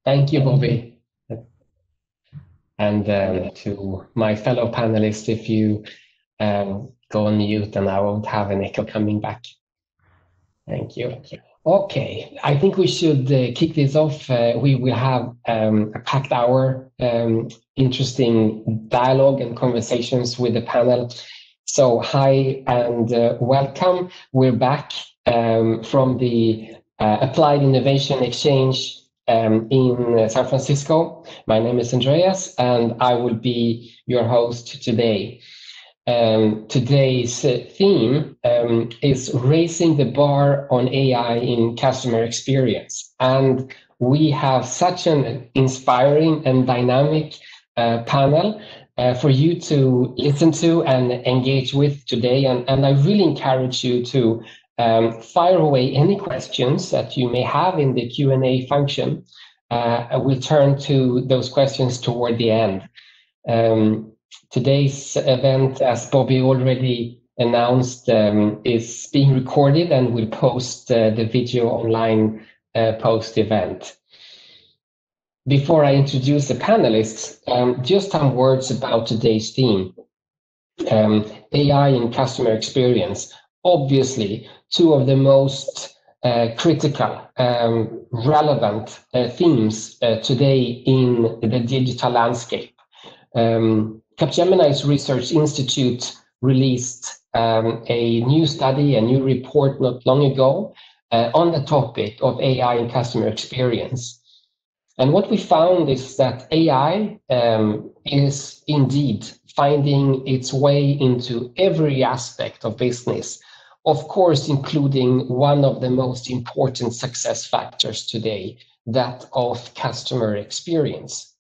Thank you, Bobby. And to my fellow panelists, if you go on mute, then I won't have an echo coming back. Thank you. Okay, I think we should kick this off. We will have a packed hour, interesting dialogue and conversations with the panel. So hi and welcome. We're back from the Applied Innovation Exchange in San Francisco. My name is Andreas, and I will be your host today. Today's theme is raising the bar on AI in customer experience. And we have such an inspiring and dynamic panel for you to listen to and engage with today. And I really encourage you to fire away any questions that you may have in the Q&A function. We'll turn to those questions toward the end. Today's event, as Bobby already announced, is being recorded and will post the video online post-event. Before I introduce the panelists, just some words about today's theme. AI in customer experience. Obviously, two of the most critical, relevant themes today in the digital landscape. Capgemini's Research Institute released a new study, a new report not long ago on the topic of AI in customer experience. And what we found is that AI is indeed finding its way into every aspect of business, of course, including one of the most important success factors today, that of customer experience.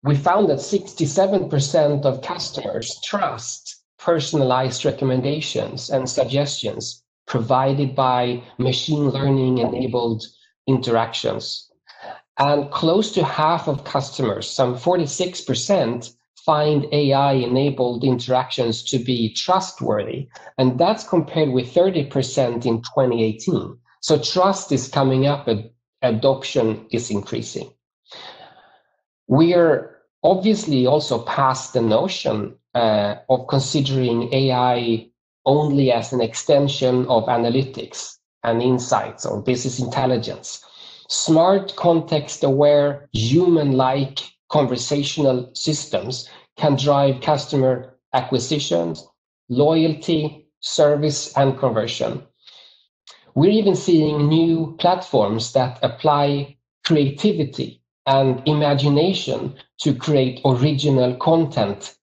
We found that 67% of customers trust personalized recommendations and suggestions provided by machine learning enabled interactions. And close to half of customers, some 46%, find AI enabled interactions to be trustworthy. And that's compared with 30% in 2018. So trust is coming up, and adoption is increasing. We're obviously also past the notion of considering AI only as an extension of analytics and insights or business intelligence. Smart, context-aware, human-like conversational systems can drive customer acquisitions, loyalty, service, and conversion. We're even seeing new platforms that apply creativity and imagination to create original content,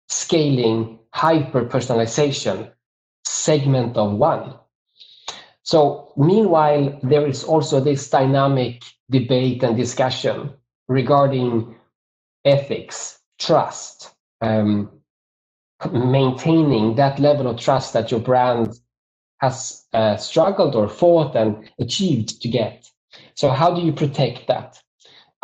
scaling hyper-personalization, segment of one. So meanwhile, there is also this dynamic debate and discussion regarding ethics, trust, maintaining that level of trust that your brand has struggled or fought and achieved to get. So how do you protect that?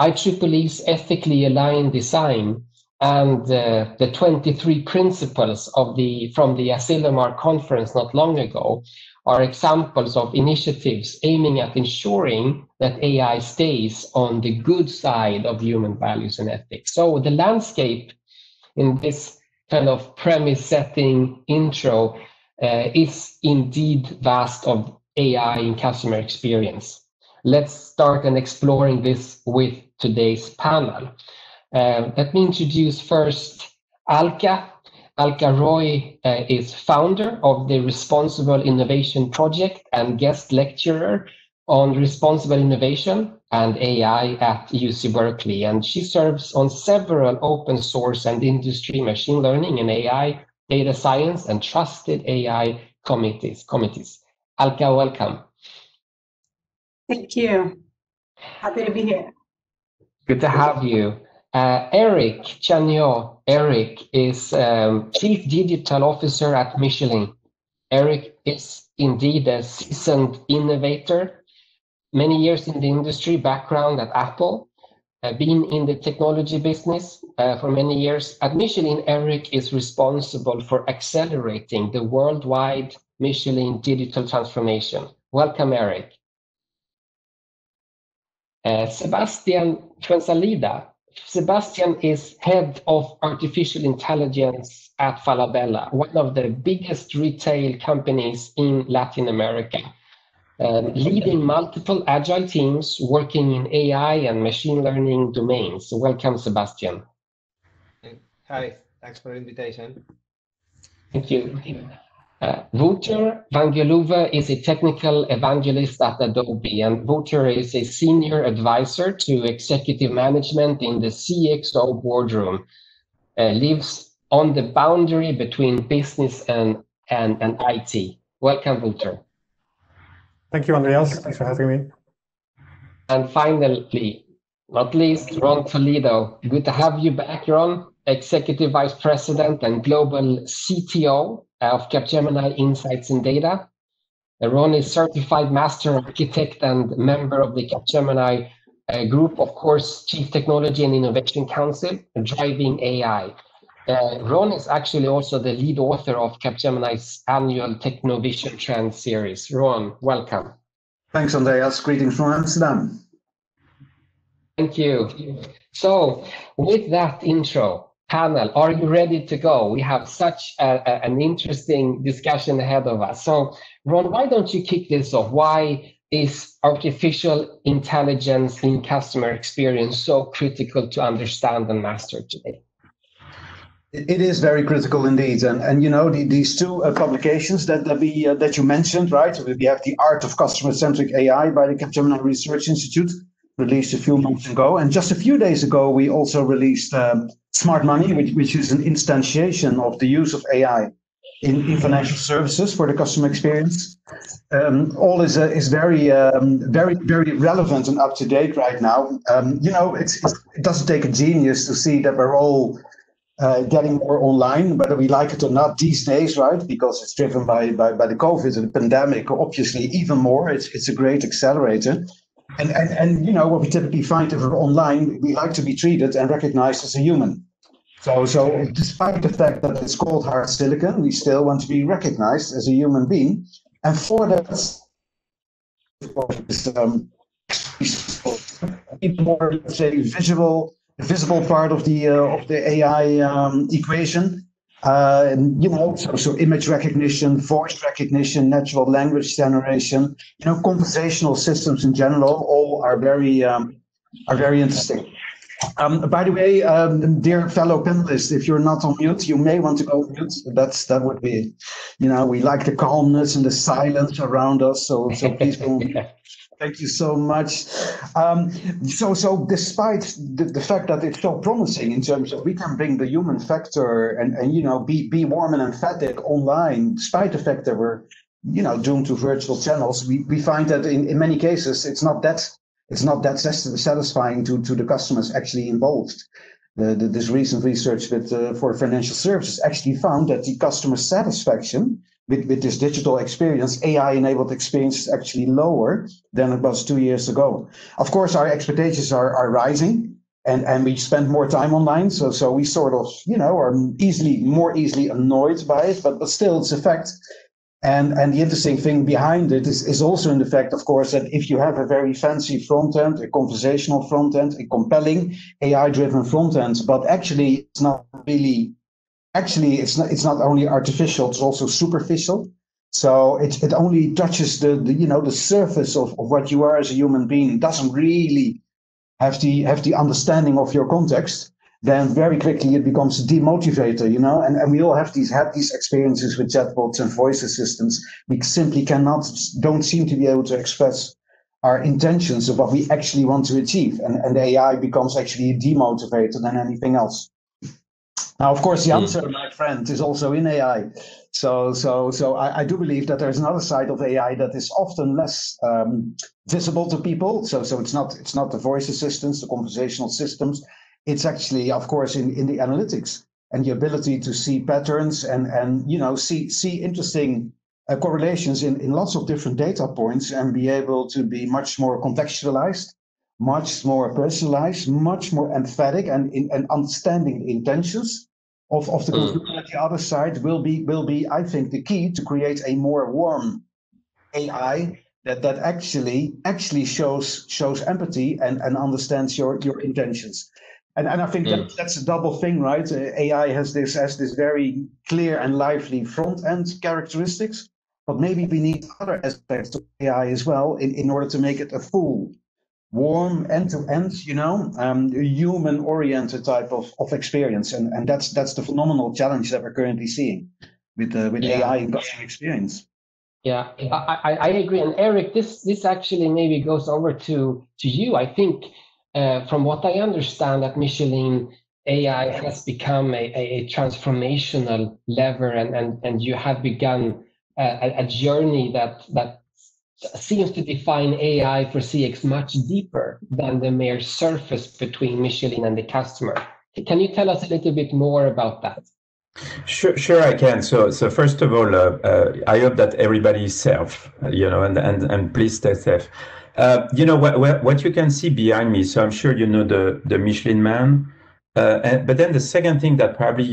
IEEE's ethically aligned design and the 23 principles from the Asilomar conference not long ago are examples of initiatives aiming at ensuring that AI stays on the good side of human values and ethics. So the landscape in this kind of premise setting intro is indeed vast of AI in customer experience. Let's start and exploring this with today's panel. Let me introduce first Alka. Alka Roy is founder of the Responsible Innovation Project and guest lecturer on responsible innovation and AI at UC Berkeley. And she serves on several open source and industry machine learning and AI, data science, and trusted AI committees. Alka, welcome. Thank you. Happy to be here. Good to have you. Eric Chanyo. Eric is Chief Digital Officer at Michelin. Eric is indeed a seasoned innovator, many years in the industry, background at Apple, been in the technology business for many years. At Michelin, Eric is responsible for accelerating the worldwide Michelin digital transformation. Welcome, Eric. Sebastian Fuenzalida. Sebastian is head of artificial intelligence at Falabella, one of the biggest retail companies in Latin America, leading multiple agile teams working in AI and machine learning domains. Welcome, Sebastian. Hi, thanks for the invitation. Thank you. Wouter van Geluwe is a technical evangelist at Adobe, and Wouter is a senior advisor to executive management in the CXO boardroom. Lives on the boundary between business and IT. Welcome, Wouter. Thank you, Andreas. Thanks for having me. And finally, not least, Ron Toledo. Good to have you back, Ron. Executive Vice President and Global CTO of Capgemini Insights and Data. Ron is Certified Master Architect and member of the Capgemini Group, of course, Chief Technology and Innovation Council, driving AI. Ron is actually also the lead author of Capgemini's annual Technovision Trend series. Ron, welcome. Thanks, Andreas. Greetings from Amsterdam. Thank you. So, with that intro, panel, are you ready to go? We have such an interesting discussion ahead of us. So, Ron, why don't you kick this off? Why is artificial intelligence in customer experience so critical to understand and master today? It is very critical indeed, and you know these two publications that you mentioned, right? We have the Art of Customer-Centric AI by the Capgemini Research Institute, released a few months ago, and just a few days ago we also released Smart Money, which is an instantiation of the use of AI in financial services for the customer experience. All is very relevant and up to date right now. You know, it doesn't take a genius to see that we're all getting more online, whether we like it or not these days, right? Because it's driven by the COVID and the pandemic, obviously even more. It's a great accelerator. And you know what we typically find if we're online, we like to be treated and recognized as a human. So despite the fact that it's called hard silicon, we still want to be recognized as a human being. And for that, even more, let's say, visible part of the AI equation. You know, so image recognition, voice recognition, natural language generation, you know, conversational systems in general, all are very interesting. By the way, dear fellow panelists, if you're not on mute, you may want to go on mute. That would be, you know, we like the calmness and the silence around us. So please go. Thank you so much. So despite the fact that it's so promising in terms of we can bring the human factor and you know be warm and emphatic online, despite the fact that we're you know doomed to virtual channels, we find that in many cases it's not that satisfying to the customers actually involved. This recent research for financial services actually found that the customer satisfaction with this digital experience, AI-enabled experience, is actually lower than it was 2 years ago. Of course, our expectations are rising, and we spend more time online, so we sort of, you know, are more easily annoyed by it, but still it's a fact. And the interesting thing behind it is also in the fact, of course, that if you have a very fancy front end, a conversational front end, a compelling AI-driven front end, but actually it's not really. Actually, it's not only artificial; it's also superficial. So it only touches the you know the surface of what you are as a human being. It doesn't really have the understanding of your context. Then very quickly it becomes a demotivator, you know. And we all have these experiences with chatbots and voice assistants. We simply don't seem to be able to express our intentions of what we actually want to achieve, and the AI becomes actually a demotivator than anything else. Now, of course, the answer, my friend, is also in AI. So I do believe that there's another side of AI that is often less visible to people. So it's not the voice assistants, the conversational systems. It's actually, of course, in the analytics and the ability to see patterns and you know see interesting correlations in lots of different data points and be able to be much more contextualized, much more personalized, much more emphatic, and understanding the intentions of the consumer at the other side will be, I think, the key to create a more warm AI that actually shows empathy and understands your intentions. And I think that's a double thing, right? AI has this very clear and lively front end characteristics, but maybe we need other aspects of AI as well in order to make it a full, warm, end-to-end, human-oriented type of experience. And that's the phenomenal challenge that we're currently seeing with AI in customer experience. Yeah, I agree. And Eric, this actually maybe goes over to you. I think from what I understand at Michelin, AI has become a transformational lever, and you have begun a journey that seems to define AI for CX much deeper than the mere surface between Michelin and the customer. Can you tell us a little bit more about that? Sure, I can. So first of all, I hope that everybody is safe, and please stay safe. What you can see behind me. So I'm sure you know the Michelin Man, but then the second thing that probably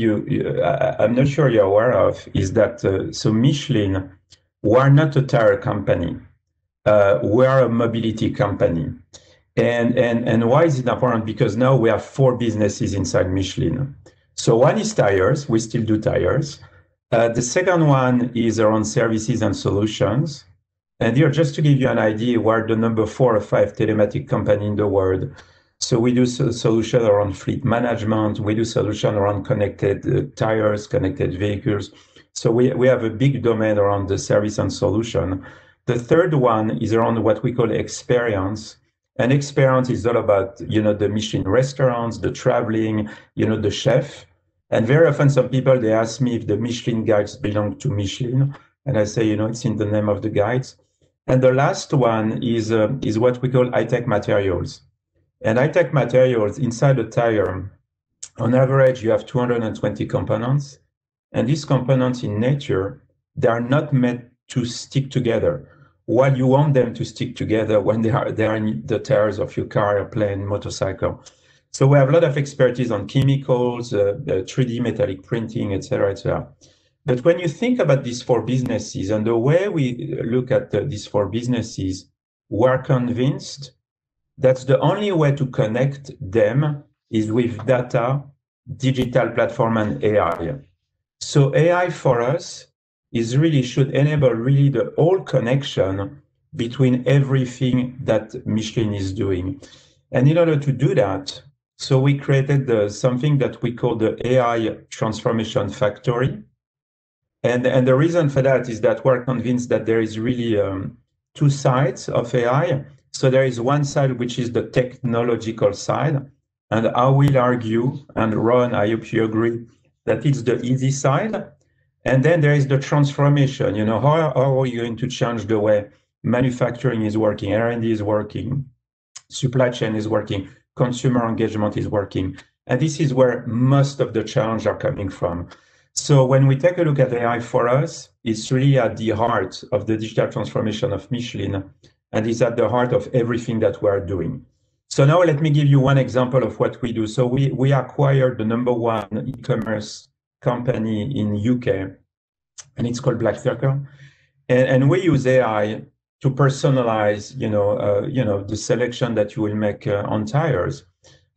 I'm not sure you're aware of is that so Michelin, we are not a tire company. We are a mobility company. And why is it important? Because now we have 4 businesses inside Michelin. So one is tires, we still do tires. The second one is around services and solutions. And here, just to give you an idea, we're the number 4 or 5 telematic company in the world. So we do solutions around fleet management, we do solutions around connected tires, connected vehicles. So we have a big domain around the service and solution. The third one is around what we call experience. And experience is all about, the Michelin restaurants, the traveling, the chef. And very often some people, they ask me if the Michelin guides belong to Michelin. And I say, it's in the name of the guides. And the last one is what we call high-tech materials. And high-tech materials inside a tire, on average, you have 220 components. And these components in nature, they are not meant to stick together. While you want them to stick together when they are in the tires of your car, airplane, motorcycle. So we have a lot of expertise on chemicals, 3D metallic printing, et cetera, et cetera. But when you think about these 4 businesses and the way we look at these 4 businesses, we're convinced that's the only way to connect them is with data, digital platform, and AI. So AI for us should enable really the whole connection between everything that Michelin is doing. And in order to do that, so we created something that we call the AI Transformation Factory. And the reason for that is that we're convinced that there is really 2 sides of AI. So there is one side, which is the technological side. And I will argue, and Ron, I hope you agree, that it's the easy side. And then there is the transformation. How are we going to change the way manufacturing is working, R&D is working, supply chain is working, consumer engagement is working. And this is where most of the challenges are coming from. So when we take a look at AI for us, it's really at the heart of the digital transformation of Michelin, and it's at the heart of everything that we're doing. So now let me give you one example of what we do. So we acquired the number 1 e-commerce company in UK, and it's called Black Circle. And we use AI to personalize, the selection that you will make on tires.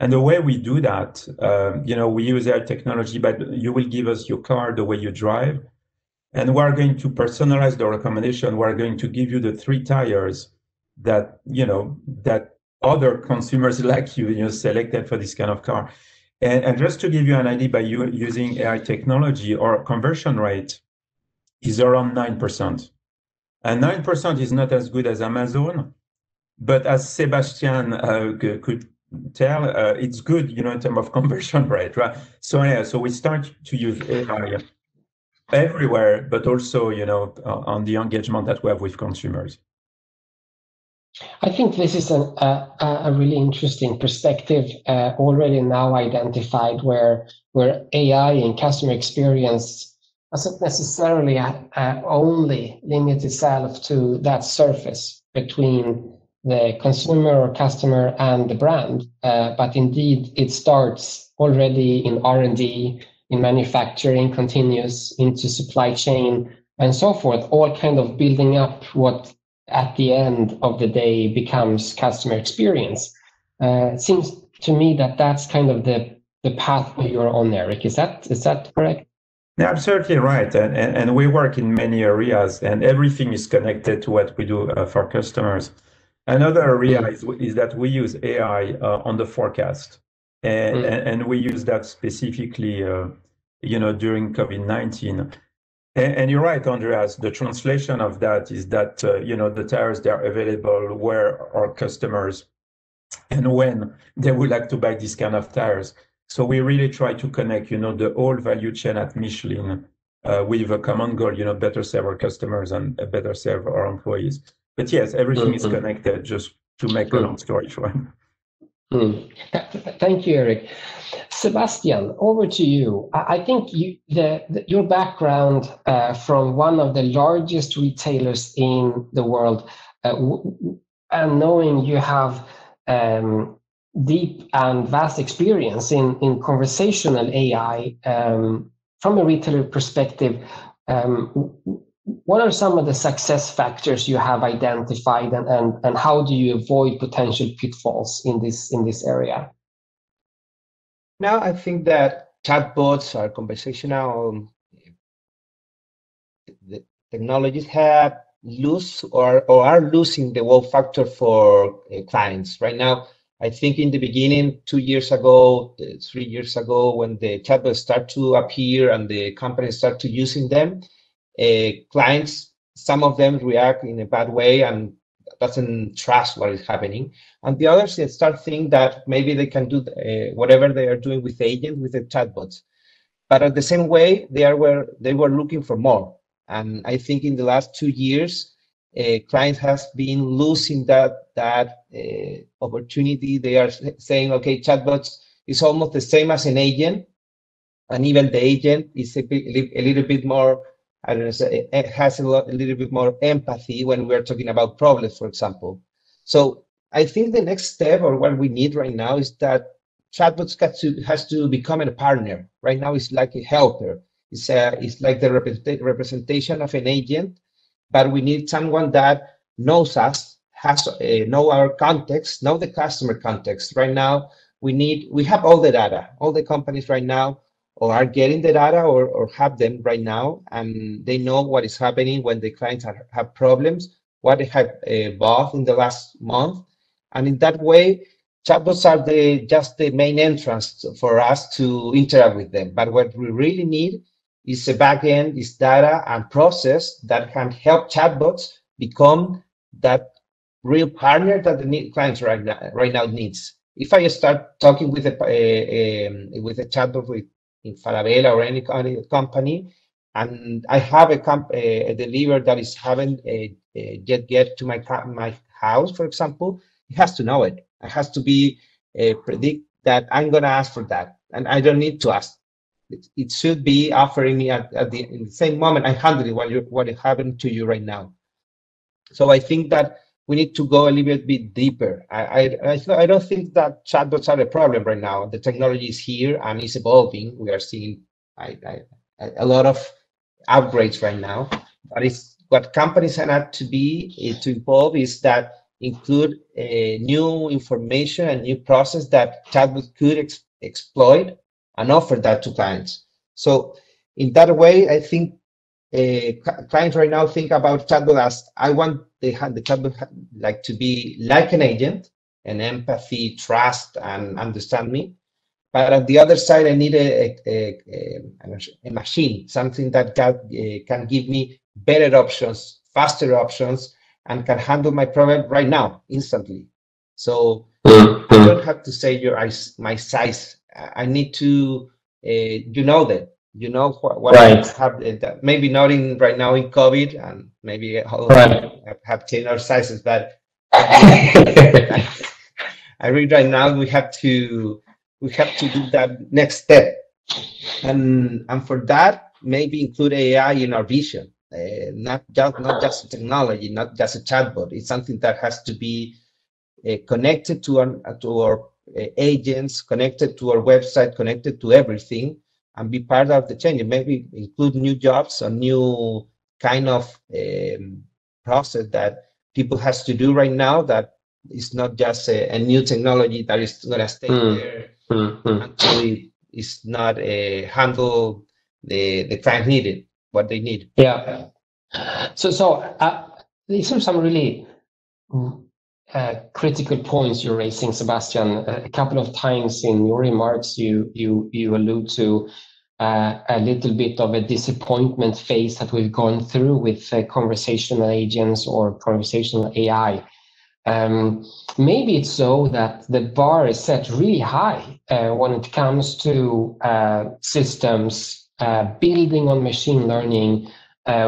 And the way we do that, we use AI technology, but you will give us your car, the way you drive, and we're going to personalize the recommendation. We're going to give you the 3 tires that, that other consumers like you, selected for this kind of car. And just to give you an idea, by using AI technology, our conversion rate is around 9%. And 9% is not as good as Amazon, but as Sebastian could tell, it's good, in terms of conversion rate, right? So yeah, so we start to use AI everywhere, but also, on the engagement that we have with consumers. I think this is a really interesting perspective already now identified where AI and customer experience doesn't necessarily only limit itself to that surface between the consumer or customer and the brand, but indeed it starts already in R&D, in manufacturing, continues into supply chain and so forth, all kind of building up what at the end of the day becomes customer experience. It seems to me that that's kind of the pathway you're on, Eric. Is that correct? Yeah, absolutely right. And we work in many areas, and everything is connected to what we do for customers. Another area is that we use AI on the forecast, and we use that specifically, during COVID-19. And you're right, Andreas. The translation of that is that the tires, they are available where our customers and when they would like to buy this kind of tires. So we really try to connect, the whole value chain at Michelin with a common goal, better serve our customers and better serve our employees. But yes, everything is connected, just to make a long story short. Thank you, Eric. Sebastian, over to you. I think your background from one of the largest retailers in the world, and knowing you have deep and vast experience in conversational AI, from a retailer perspective, what are some of the success factors you have identified, and how do you avoid potential pitfalls in this area? Now, I think that chatbots are conversational the technologies have lose or are losing the wow factor for clients. Right now, I think in the beginning, 2 years ago, 3 years ago, when the chatbots start to appear and the companies start to using them, clients, some of them react in a bad way and doesn't trust what is happening. And the others, they start thinking that maybe they can do whatever they are doing with the agent, with the chatbots. But at the same way, they were looking for more. And I think in the last 2 years, clients has been losing that opportunity. They are saying, okay, chatbots is almost the same as an agent, and even the agent is a little bit more, I don't know, it has a little bit more empathy when we're talking about problems, for example. So I think the next step, or what we need right now, is that chatbots has to become a partner. Right now, it's like a helper. It's like the representation of an agent, but we need someone that knows us, has know our context, know the customer context. Right now, we have all the data. All the companies right now or are getting the data or have them right now, and they know what is happening when the clients have problems, what they have bought in the last month. And in that way, chatbots are just the main entrance for us to interact with them. But what we really need is a backend, is data and process that can help chatbots become that real partner that the clients right now needs. If I start talking with a chatbot in Falabella or any kind of company, and I have a delivery that is haven't yet get to my house, for example, it has to know it. It has to be predict that I'm going to ask for that, and I don't need to ask. It should be offering me in the same moment I handle it what happened to you right now. So I think that we need to go a little bit deeper. I don't think that chatbots are a problem right now. The technology is here and it's evolving. We are seeing a lot of upgrades right now. But what companies have to evolve is that include new information and new process that chatbots could exploit and offer that to clients. So in that way, I think clients right now think about chatbot as I want the chatbot like to be like an agent, an empathy, trust, and understand me. But on the other side, I need a machine, something that can give me better options, faster options, and can handle my problem right now, instantly. So I don't have to say my size. I need to, that. You know what right. have maybe not right now in COVID, and maybe have changed our sizes, but I read right now we have to do that next step, and for that maybe include AI in our vision, not just technology, not just a chatbot. It's something that has to be connected to our agents, connected to our website, connected to everything, and be part of the change. Maybe include new jobs or new kind of process that people has to do right now, that it's not just a new technology that is going to stay there until it is not handle the client needed, what they need. Yeah. So these are some really critical points you're raising, Sebastian. A couple of times in your remarks, you allude to a little bit of a disappointment phase that we've gone through with conversational agents or conversational AI. Maybe it's so that the bar is set really high when it comes to systems building on machine learning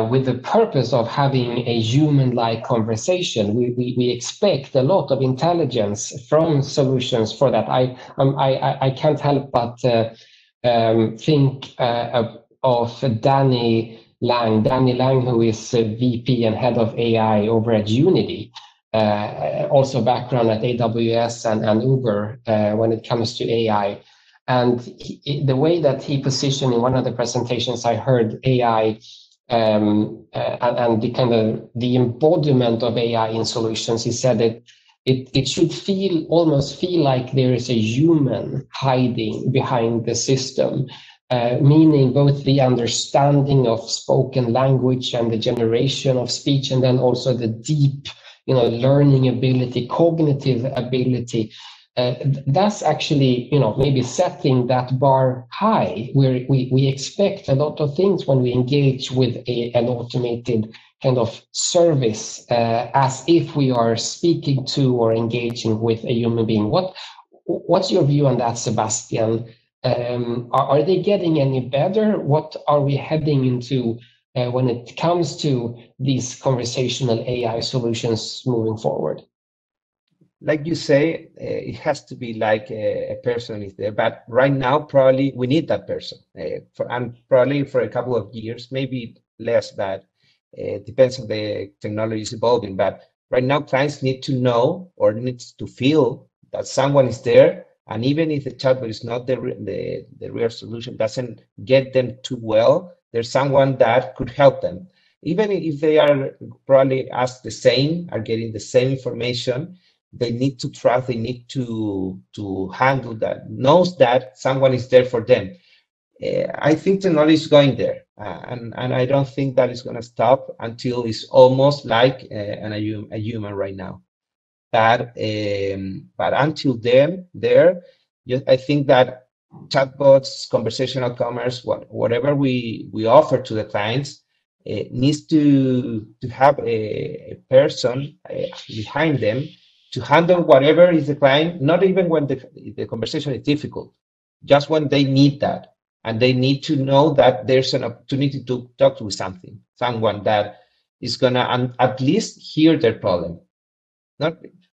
with the purpose of having a human-like conversation. We expect a lot of intelligence from solutions for that. I can't help but think of Danny Lang, who is VP and head of AI over at Unity. Also background at AWS and Uber when it comes to AI. And the way that he positioned in one of the presentations I heard AI and the kind of the embodiment of AI in solutions, he said that it should almost feel like there is a human hiding behind the system, meaning both the understanding of spoken language and the generation of speech, and then also the deep learning ability, cognitive ability. That's actually, maybe setting that bar high, where we expect a lot of things when we engage with an automated kind of service, as if we are speaking to or engaging with a human being. What's your view on that, Sebastian? Are they getting any better? What are we heading into when it comes to these conversational AI solutions moving forward? Like you say, it has to be like a person is there, but right now probably we need that person and probably for a couple of years, maybe less. That depends on the technology is evolving, but right now clients need to know or needs to feel that someone is there, and even if the chatbot is not the real solution, doesn't get them too well, there's someone that could help them, even if they are probably asked the same, are getting the same information. They need to trust, they need to handle that, knows that someone is there for them. I think technology is going there, and I don't think that is going to stop until it's almost like a human right now. But until then, I think that chatbots, conversational commerce, whatever we offer to the clients, needs to have a person behind them to handle whatever is the client, not even when the conversation is difficult, just when they need that. And they need to know that there's an opportunity to talk to someone that is going to at least hear their problem.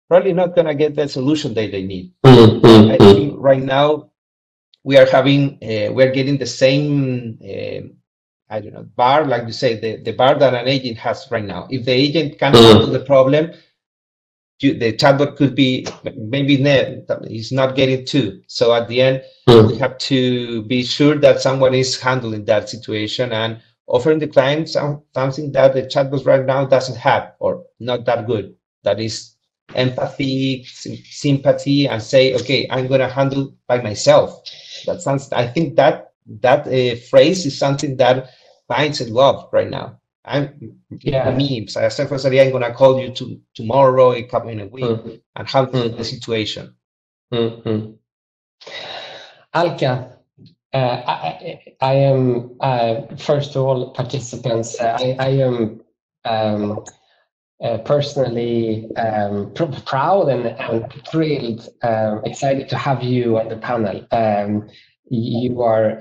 Probably not going to get the solution that they need. I think right now we are getting the same, bar, like you say, the bar that an agent has right now. If the agent can handle the problem, the chatbot could be maybe he's not getting to. So at the end, we have to be sure that someone is handling that situation and offering the client something that the chatbot right now doesn't have, or not that good. That is empathy, sympathy, and say, okay, I'm going to handle by myself. That sounds. I think that phrase is something that clients love right now. Me, I'm going to call you tomorrow, in a week, and handle the situation. Alka, I am first of all, participants. I am personally proud and thrilled, excited to have you on the panel. You are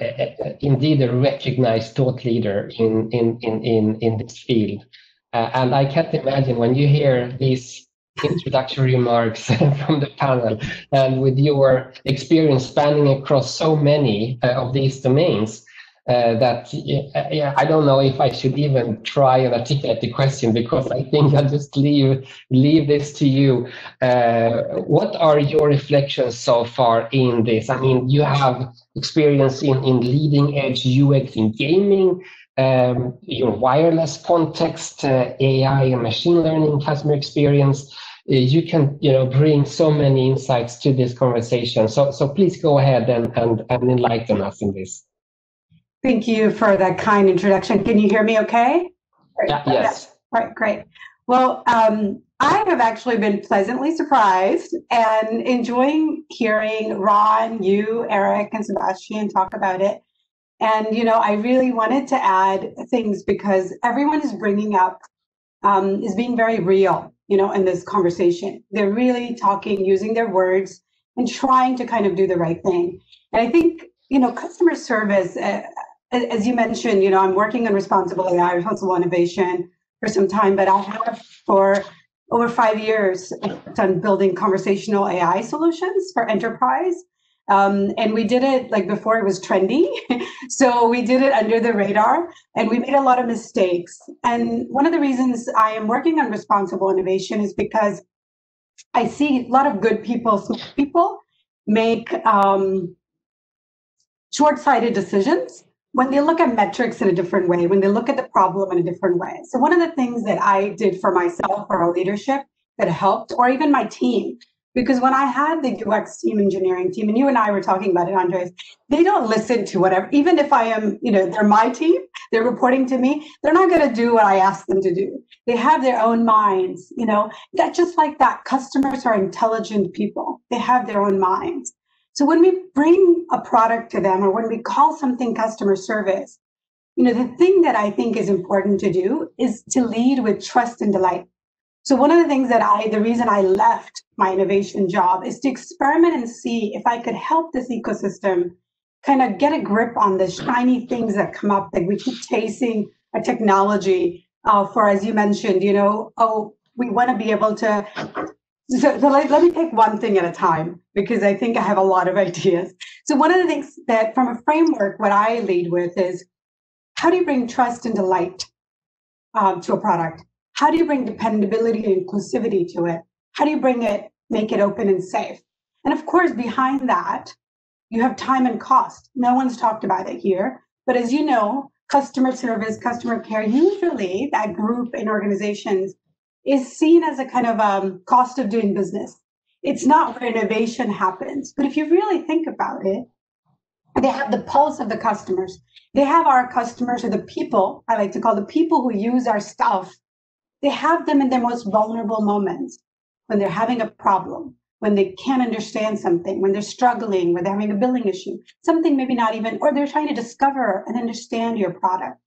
indeed a recognized thought leader in this field. And I can't imagine when you hear these introductory remarks from the panel, and with your experience spanning across so many of these domains, that I don't know if I should even try and articulate the question, because I think I'll just leave this to you. What are your reflections so far in this? I mean, you have experience in leading edge UX in gaming, your wireless context, AI and machine learning, customer experience. You can, bring so many insights to this conversation. So please go ahead and enlighten us in this. Thank you for that kind introduction. Can you hear me okay? Yeah, yes. All right, great. Well, I have actually been pleasantly surprised and enjoying hearing Ron, you, Eric, and Sebastian talk about it. And, I really wanted to add things because everyone is bringing up, is being very real, in this conversation. They're really talking, using their words and trying to kind of do the right thing. And I think, customer service, as you mentioned, I'm working on responsible AI, responsible innovation for some time, but I have for over 5 years done building conversational AI solutions for enterprise. And we did it like before it was trendy. So we did it under the radar and we made a lot of mistakes. And one of the reasons I am working on responsible innovation is because I see a lot of good people, smart people make short-sighted decisions when they look at metrics in a different way, when they look at the problem in a different way. So one of the things that I did for myself or our leadership that helped, or even my team, because when I had the UX team, engineering team, and you and I were talking about it, Andres, they don't listen to whatever, even if I am, they're my team, they're reporting to me, they're not going to do what I ask them to do. They have their own minds, that just like that, customers are intelligent people. They have their own minds. So when we bring a product to them or when we call something customer service, the thing that I think is important to do is to lead with trust and delight. So one of the things the reason I left my innovation job is to experiment and see if I could help this ecosystem kind of get a grip on the shiny things that come up, that we keep chasing a technology for, as you mentioned, we want to be able to. So let me take one thing at a time, because I think I have a lot of ideas. So one of the things that from a framework, what I lead with is, how do you bring trust and delight to a product? How do you bring dependability and inclusivity to it? How do you make it open and safe? And of course, behind that, you have time and cost. No one's talked about it here, but as you know, customer service, customer care, usually that group in organizations is seen as a kind of cost of doing business. It's not where innovation happens. But if you really think about it, they have the pulse of the customers. They have our customers, or the people, I like to call the people who use our stuff. They have them in their most vulnerable moments, when they're having a problem, when they can't understand something, when they're struggling, when they're having a billing issue, something maybe not even, or they're trying to discover and understand your product.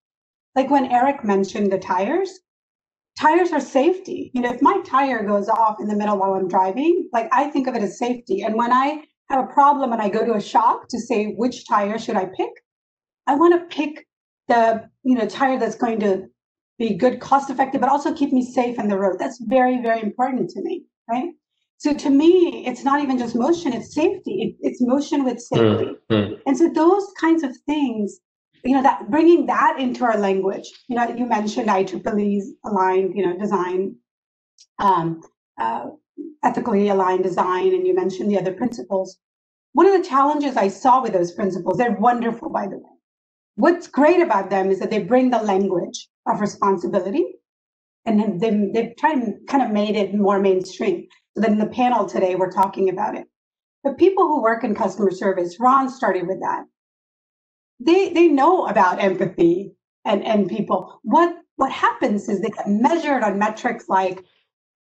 Like when Eric mentioned the tires are safety. If my tire goes off in the middle while I'm driving, I think of it as safety. And when I have a problem and I go to a shop to say, which tire should I pick? I want to pick the, tire that's going to be good, cost effective, but also keep me safe on the road. That's very, very important to me, right? So to me, it's not even just motion, it's safety. It's motion with safety. And so those kinds of things, that bringing that into our language, you mentioned IEEE's aligned, design, ethically aligned design, and you mentioned the other principles. One of the challenges I saw with those principles, they're wonderful, by the way. What's great about them is that they bring the language of responsibility, and they've tried to kind of made it more mainstream. So then in the panel today, we're talking about it. But people who work in customer service, Ron started with that. They know about empathy and people. What happens is they get measured on metrics like,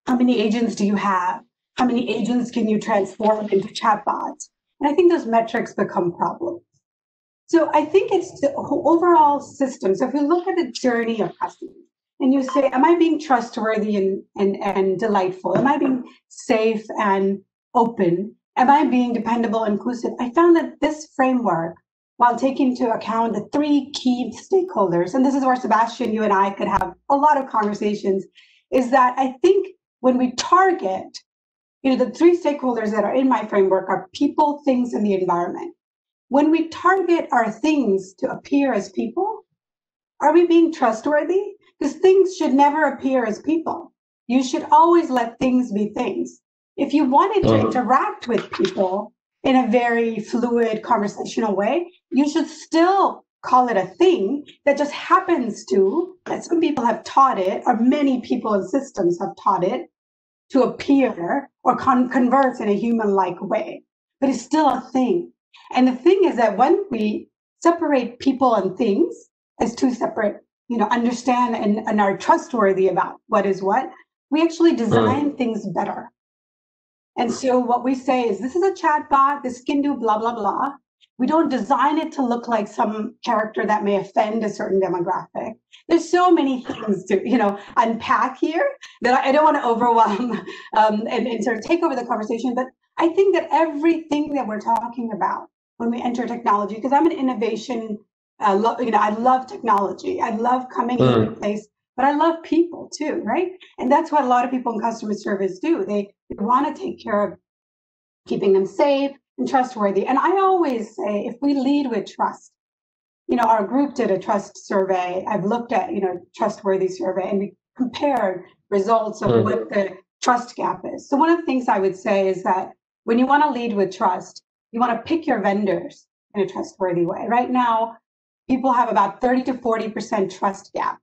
how many agents do you have? How many agents can you transform into chatbots? And I think those metrics become problems. So I think it's the overall system. So if you look at the journey of customers and you say, am I being trustworthy and delightful? Am I being safe and open? Am I being dependable, inclusive? I found that this framework, while taking into account the 3 key stakeholders, and this is where Sebastian, you and I could have a lot of conversations, is that I think when we target, the 3 stakeholders that are in my framework are people, things, and the environment. When we target our things to appear as people, are we being trustworthy? Because things should never appear as people. You should always let things be things. If you wanted to interact with people in a very fluid, conversational way, you should still call it a thing that just happens to, that some people have taught it, or many people and systems have taught it to appear or converse in a human-like way, but it's still a thing. And the thing is that when we separate people and things as two separate, understand and are trustworthy about what is what, we actually design things better. And so what we say is, this is a chatbot, this can do blah, blah, blah. We don't design it to look like some character that may offend a certain demographic. There's so many things to, unpack here that I don't want to overwhelm and sort of take over the conversation. But I think that everything that we're talking about when we enter technology, because I'm an innovation, I love technology. I love coming into a place, but I love people too, right? And that's what a lot of people in customer service do. They want to take care of keeping them safe and trustworthy. And I always say, if we lead with trust, our group did a trust survey. I've looked at, trustworthy survey, and we compared results of what the trust gap is. So one of the things I would say is that when you want to lead with trust, you want to pick your vendors in a trustworthy way. Right now, people have about 30 to 40% trust gap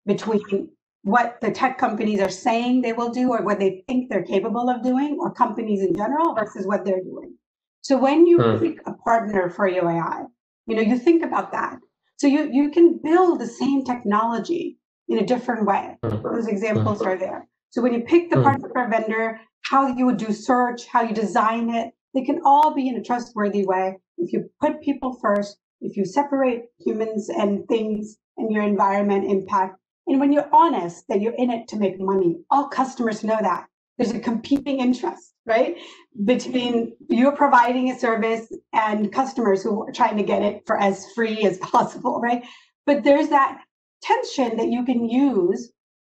between what the tech companies are saying they will do or what they think they're capable of doing, or companies in general, versus what they're doing. So when you pick a partner for your AI, you think about that. So you can build the same technology in a different way. Those examples are there. So when you pick the partner for a vendor, how you would do search, how you design it, they can all be in a trustworthy way. If you put people first, if you separate humans and things and your environment impact, and when you're honest that you're in it to make money, all customers know that. There's a competing interest, right? Between you providing a service and customers who are trying to get it for as free as possible, right? But there's that tension that you can use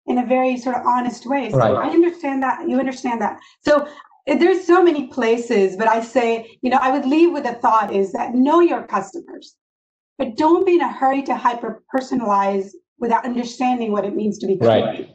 in a very sort of honest way. So I understand that, you understand that. So there's so many places, but I say, I would leave with a thought is that know your customers, but don't be in a hurry to hyper-personalize without understanding what it means to be creepy.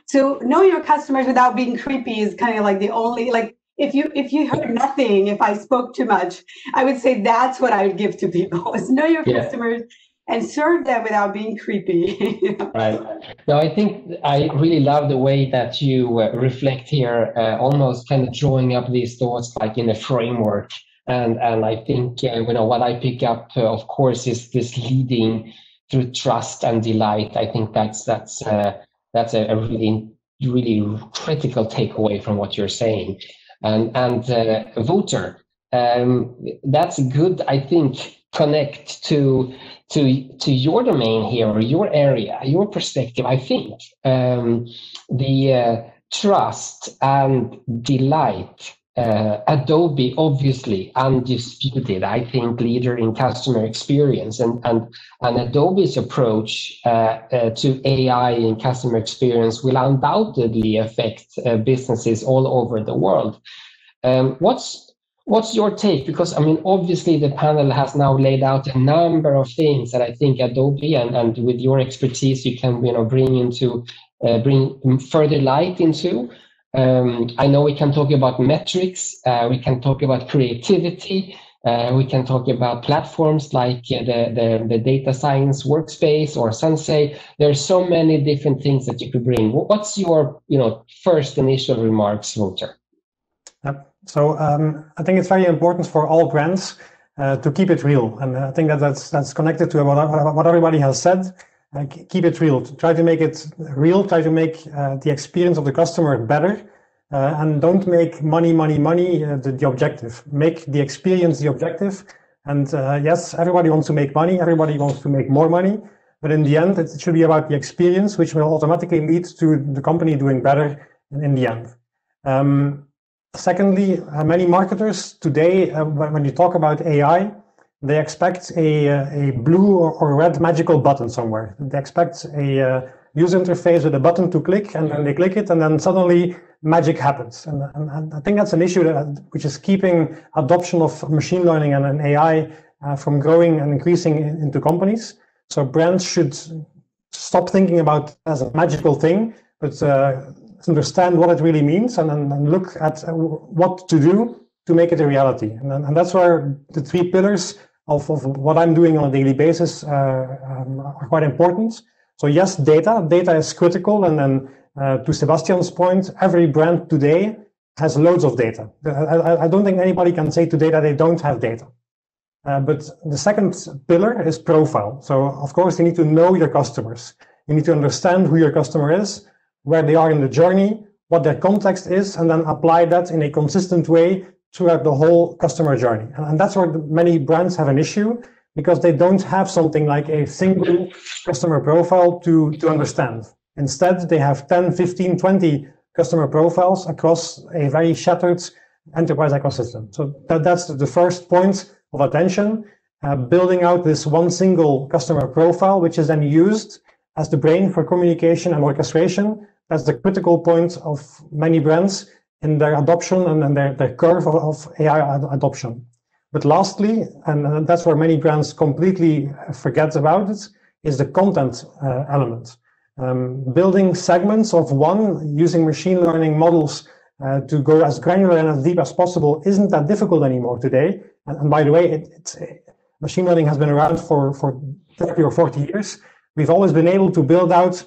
So know your customers without being creepy is kind of like the only, like, if you heard nothing, if I spoke too much, I would say that's what I would give to people is know your customers and serve them without being creepy. Right. No, I think I really love the way that you reflect here, almost kind of drawing up these thoughts like in a framework. And I think, what I pick up, of course, is this leading through trust and delight. I think that's a really, really critical takeaway from what you're saying. And Wouter, that's good, I think, connect to your domain here, or your area, your perspective. I think the trust and delight, Adobe, obviously undisputed, I think, leader in customer experience, and Adobe's approach to AI in customer experience will undoubtedly affect businesses all over the world. What's your take? Because obviously the panel has now laid out a number of things that I think Adobe and with your expertise you can bring further light into. I know we can talk about metrics, we can talk about creativity, we can talk about platforms like the data science workspace or Sensei. There's so many different things that you could bring. What's your first initial remarks, Wouter? So I think it's very important for all brands to keep it real, and I think that's connected to what everybody has said. Keep it real. Try to make it real. Try to make the experience of the customer better, and don't make money the objective. Make the experience the objective. And yes, everybody wants to make money. Everybody wants to make more money. But in the end, it should be about the experience, which will automatically lead to the company doing better in the end. Secondly, many marketers today, when you talk about AI, they expect a blue or red magical button somewhere. They expect a user interface with a button to click, and then they click it, and then suddenly magic happens. And I think that's an issue which is keeping adoption of machine learning and AI from growing and increasing into companies. So brands should stop thinking about it as a magical thing, but understand what it really means, and then look at what to do to make it a reality. And that's where the 3 pillars of what I'm doing on a daily basis are quite important. So yes, data is critical. And then to Sebastian's point, every brand today has loads of data. I don't think anybody can say today that they don't have data. But the second pillar is profile. So of course, you need to know your customers. You need to understand who your customer is, where they are in the journey, what their context is, and then apply that in a consistent way throughout the whole customer journey. And that's where many brands have an issue, because they don't have something like a single customer profile to understand. Instead, they have 10, 15, 20 customer profiles across a very shattered enterprise ecosystem. So that's the first point of attention, building out this one single customer profile, which is then used as the brain for communication and orchestration. That's the critical point of many brands in their adoption and their curve of AI adoption. But lastly, and that's where many brands completely forget about it, is the content element. Building segments of one using machine learning models to go as granular and as deep as possible isn't that difficult anymore today. And by the way, machine learning has been around for 30 or 40 years. We've always been able to build out,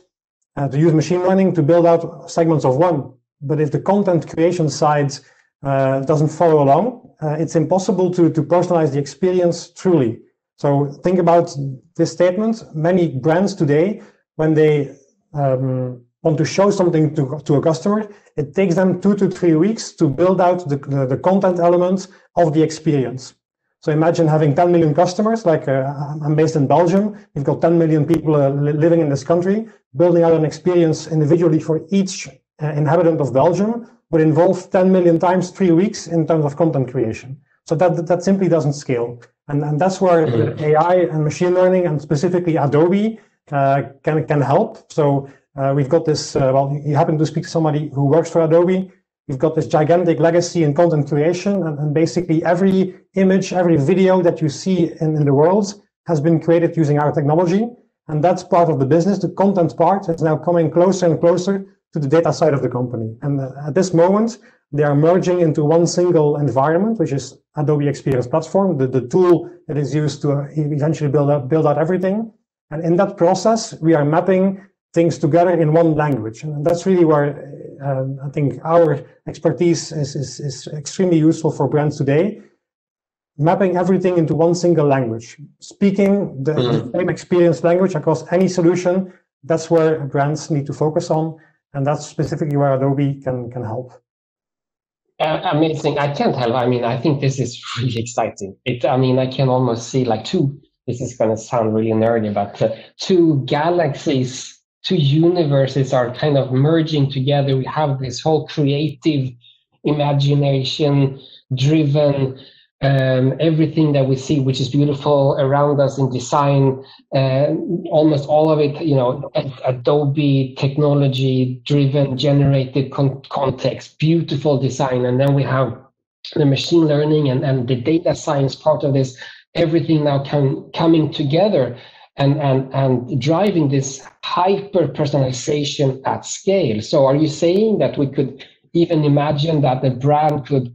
to use machine learning to build out segments of one. But if the content creation side doesn't follow along, it's impossible to personalize the experience truly. So think about this statement. Many brands today, when they want to show something to a customer, it takes them 2 to 3 weeks to build out the content elements of the experience. So imagine having 10 million customers, like I'm based in Belgium. We've got 10 million people living in this country. Building out an experience individually for each inhabitant of Belgium would involve 10 million times 3 weeks in terms of content creation. So that simply doesn't scale. And that's where AI and machine learning, and specifically Adobe, can help. So we've got this, well, you happen to speak to somebody who works for Adobe. We've got this gigantic legacy in content creation, and basically every image, every video that you see in the world has been created using our technology. And that's part of the business. The content part is now coming closer and closer to the data side of the company. And at this moment, they are merging into one single environment, which is Adobe Experience Platform, the tool that is used to eventually build out everything. And in that process, we are mapping things together in one language. And that's really where I think our expertise is extremely useful for brands today. Mapping everything into one single language, speaking the same experience language across any solution. That's where brands need to focus on. And that's specifically where Adobe can help. Amazing. I can't help. I mean, I think this is really exciting. I mean, I can almost see like this is going to sound really nerdy, but two galaxies, two universes are kind of merging together. We have this whole creative, imagination-driven everything that we see, which is beautiful around us in design, almost all of it, you know, Adobe technology driven, generated context, beautiful design. And then we have the machine learning and the data science part of this, everything now coming together and driving this hyper personalization at scale. So are you saying that we could even imagine that the brand could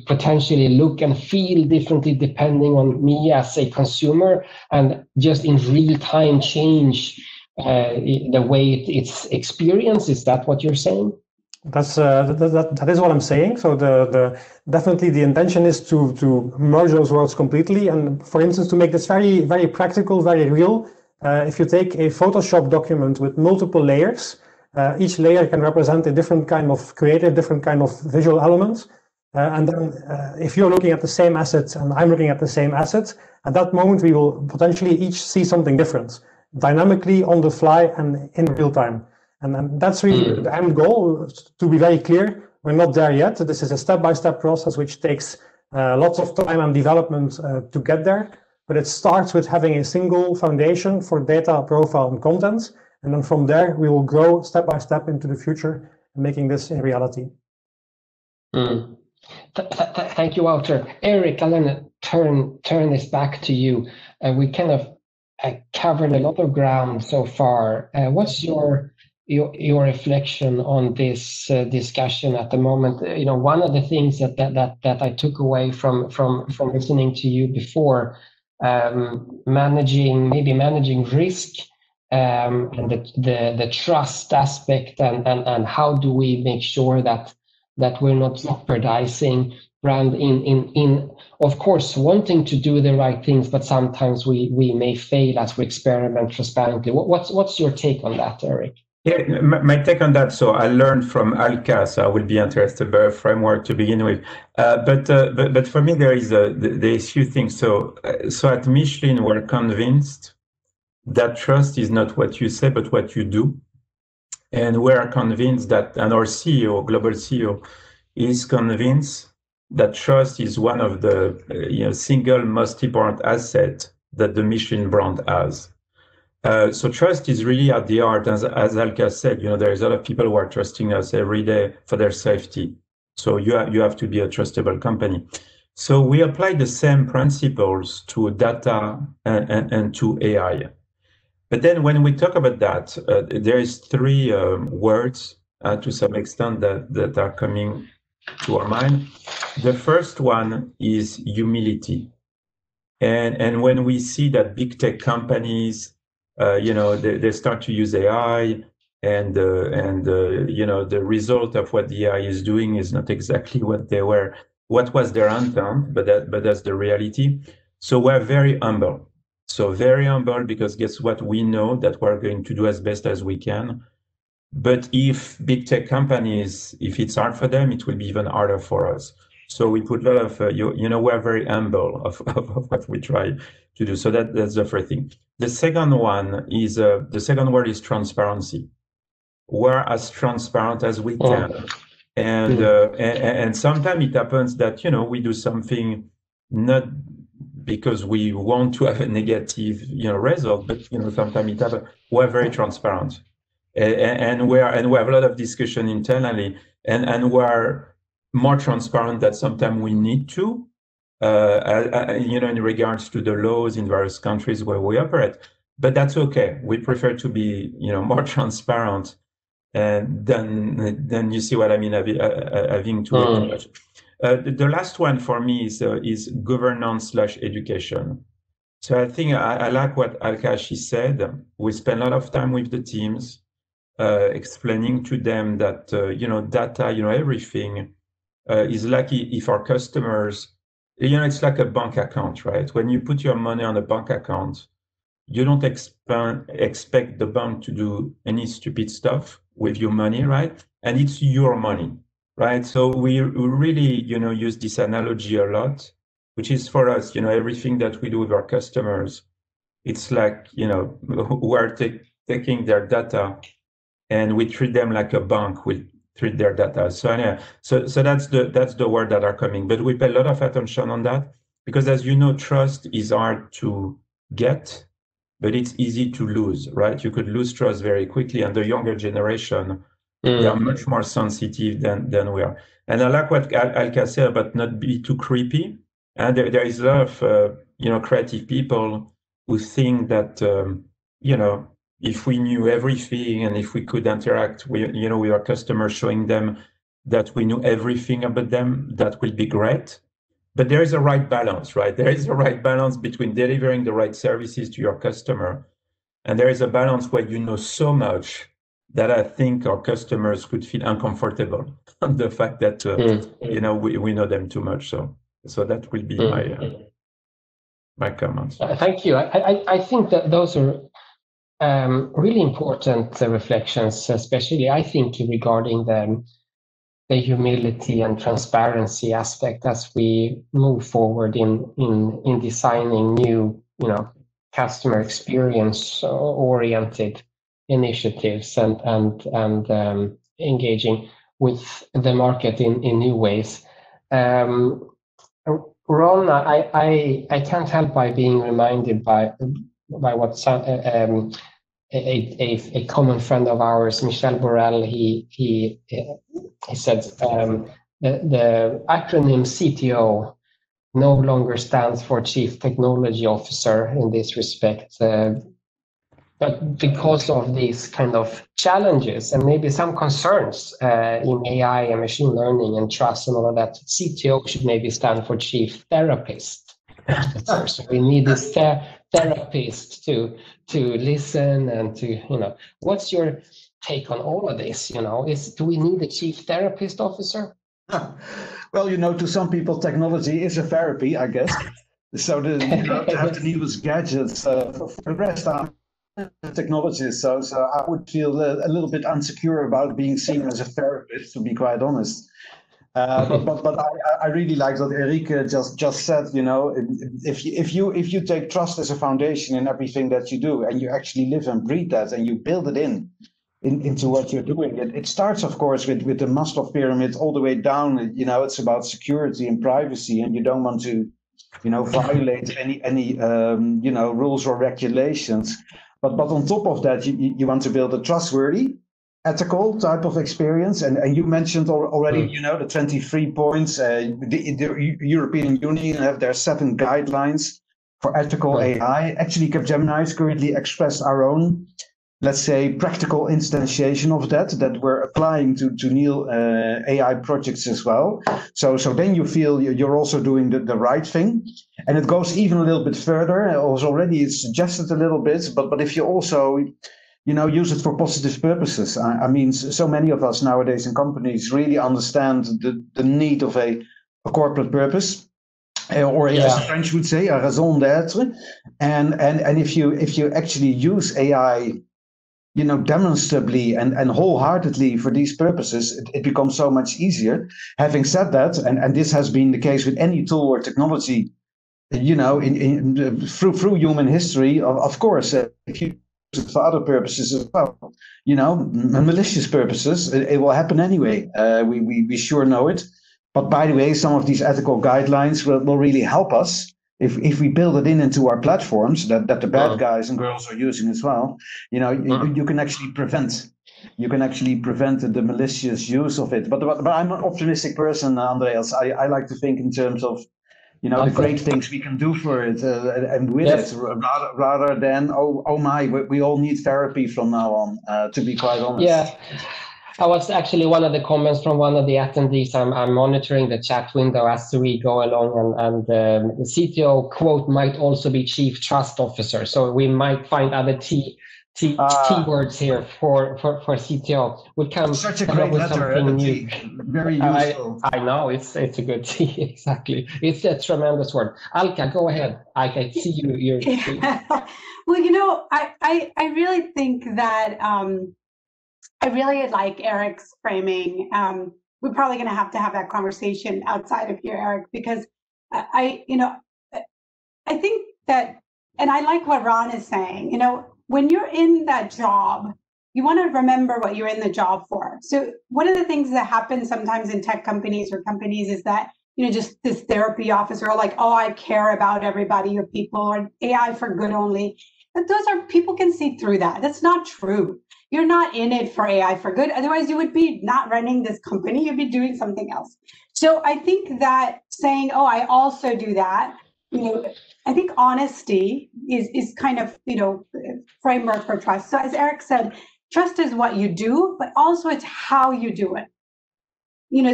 potentially look and feel differently depending on me as a consumer, and just in real time change the way it's experienced? Is that what you're saying? That is what I'm saying. So definitely the intention is to merge those worlds completely. And for instance, to make this very, very practical, very real, if you take a Photoshop document with multiple layers, each layer can represent a different kind of creative, different kind of visual element. And then if you're looking at the same asset and I'm looking at the same asset, at that moment we will potentially each see something different, dynamically, on the fly, and in real time. And that's really the end goal. To be very clear, we're not there yet. This is a step-by-step process which takes lots of time and development to get there. But it starts with having a single foundation for data, profile, and content. And then from there, we will grow step-by-step into the future, making this a reality. Thank you, Wouter. Eric, I'm going to turn this back to you. We kind of covered a lot of ground so far. What's your your reflection on this discussion at the moment. One of the things that I took away from listening to you before, managing risk, and the trust aspect, and how do we make sure that we're not jeopardizing brand in of course wanting to do the right things, but sometimes we may fail as we experiment transparently. What's your take on that, Eric? Yeah, my take on that. So I learned from Alka, so I will be interested by a framework to begin with. But for me, there's few things. So at Michelin, we're convinced that trust is not what you say, but what you do. And we're convinced that, and our CEO, global CEO, is convinced that trust is one of the single most important asset that the Michelin brand has. So trust is really at the heart, as Alka said. There's a lot of people who are trusting us every day for their safety. So you have to be a trustable company. So we apply the same principles to data and to AI. But then when we talk about that, there is three words to some extent that are coming to our mind. The first one is humility. And when we see that big tech companies, they start to use AI, and the result of what the AI is doing is not exactly what was their intent, but that's the reality. So we're very humble. So very humble, because guess what? We know that we're going to do as best as we can. But if big tech companies, if it's hard for them, it will be even harder for us. So we put a lot of, we're very humble of what we try to do. So that's the first thing. The second one is, the second word is transparency. We're as transparent as we can. And sometimes it happens that, we do something not because we want to have a negative, result, but, sometimes it happens. We're very transparent. And we have a lot of discussion internally, and we're more transparent than sometimes we need to, in regards to the laws in various countries where we operate. But that's okay. We prefer to be, more transparent, and then you see what I mean, having to. The last one for me is governance/education. So I think I like what Alkashi said. We spend a lot of time with the teams, explaining to them that data, everything is like if our customers, it's like a bank account, right? When you put your money on a bank account, you don't expect the bank to do any stupid stuff with your money, right? And it's your money, right? So we really, use this analogy a lot, which is for us, everything that we do with our customers, it's like, we're taking their data, and we treat them like a bank will treat their data. So anyway, so that's the word that are coming. But we pay a lot of attention on that, because as you know, trust is hard to get, but it's easy to lose, right? You could lose trust very quickly, and the younger generation, they are much more sensitive than we are. And I like what Alka said about not be too creepy. And there is a lot of creative people who think that if we knew everything, and if we could interact with our customers, showing them that we knew everything about them, that would be great. But there is a right balance, right? There is a right balance between delivering the right services to your customer, and there is a balance where you know so much that I think our customers could feel uncomfortable on the fact that we know them too much. So that will be my comments. Thank you. I think that those are really important reflections, especially I think regarding the humility and transparency aspect as we move forward in designing new, customer experience oriented initiatives and engaging with the market in new ways. Ron, I can't help by being reminded by what a common friend of ours, Michel Borrell, he said the acronym CTO no longer stands for Chief Technology Officer in this respect. But because of these kind of challenges and maybe some concerns in AI and machine learning and trust and all of that, CTO should maybe stand for chief therapist. So we need this therapist to listen and to, what's your take on all of this? Do we need a chief therapist officer? Well, to some people, technology is a therapy, I guess. So to have the newest gadgets. For the rest, I'm a technologist, so I would feel a little bit insecure about being seen as a therapist, to be quite honest. But I really like what Eric just said. If you take trust as a foundation in everything that you do, and you actually live and breathe that, and you build it into what you're doing, it starts, of course, with the Maslow pyramid all the way down. It's about security and privacy, and you don't want to violate any rules or regulations. But on top of that, you want to build a trustworthy, ethical type of experience. And you mentioned already, the 23 points. The European Union have their 7 guidelines for ethical AI. Actually, Capgemini has currently expressed our own, let's say, practical instantiation of that we're applying to new AI projects as well. So then you feel you're also doing the right thing. And it goes even a little bit further. It was already suggested a little bit, but if you also use it for positive purposes. I mean, so many of us nowadays in companies really understand the need of a corporate purpose. Or as the French would say, a raison d'être. And if you actually use AI demonstrably and wholeheartedly for these purposes, it becomes so much easier. Having said that, and this has been the case with any tool or technology, through human history, of course, if you use it for other purposes as well, malicious purposes, it will happen anyway. We sure know it. But by the way, some of these ethical guidelines will really help us. If we build it into our platforms that the bad guys and girls are using as well, you can actually prevent. You can actually prevent the malicious use of it. But I'm an optimistic person, Andreas. I like to think in terms of the great things we can do for it and with it, rather than oh my, we all need therapy from now on. To be quite honest. Yeah. I was actually one of the comments from one of the attendees. I'm monitoring the chat window as we go along, and the CTO quote might also be Chief Trust Officer. So we might find other keywords here for CTO. Would come such a great letter, new. Very useful. I know it's a good T, exactly. It's a tremendous word. Alka, go ahead. I can see you. Well, I really think that. I really like Eric's framing. We're probably going to have that conversation outside of here, Eric, because I think that, and I like what Ron is saying, when you're in that job, you want to remember what you're in the job for. So one of the things that happens sometimes in tech companies or companies is that, just this therapy officer, like, oh, I care about everybody or people, or AI for good only. But those are, people can see through that. That's not true. You're not in it for AI for good. Otherwise, you would be not running this company. You'd be doing something else. So I think that saying, oh, I also do that, I think honesty is kind of, framework for trust. So as Eric said, trust is what you do, but also it's how you do it.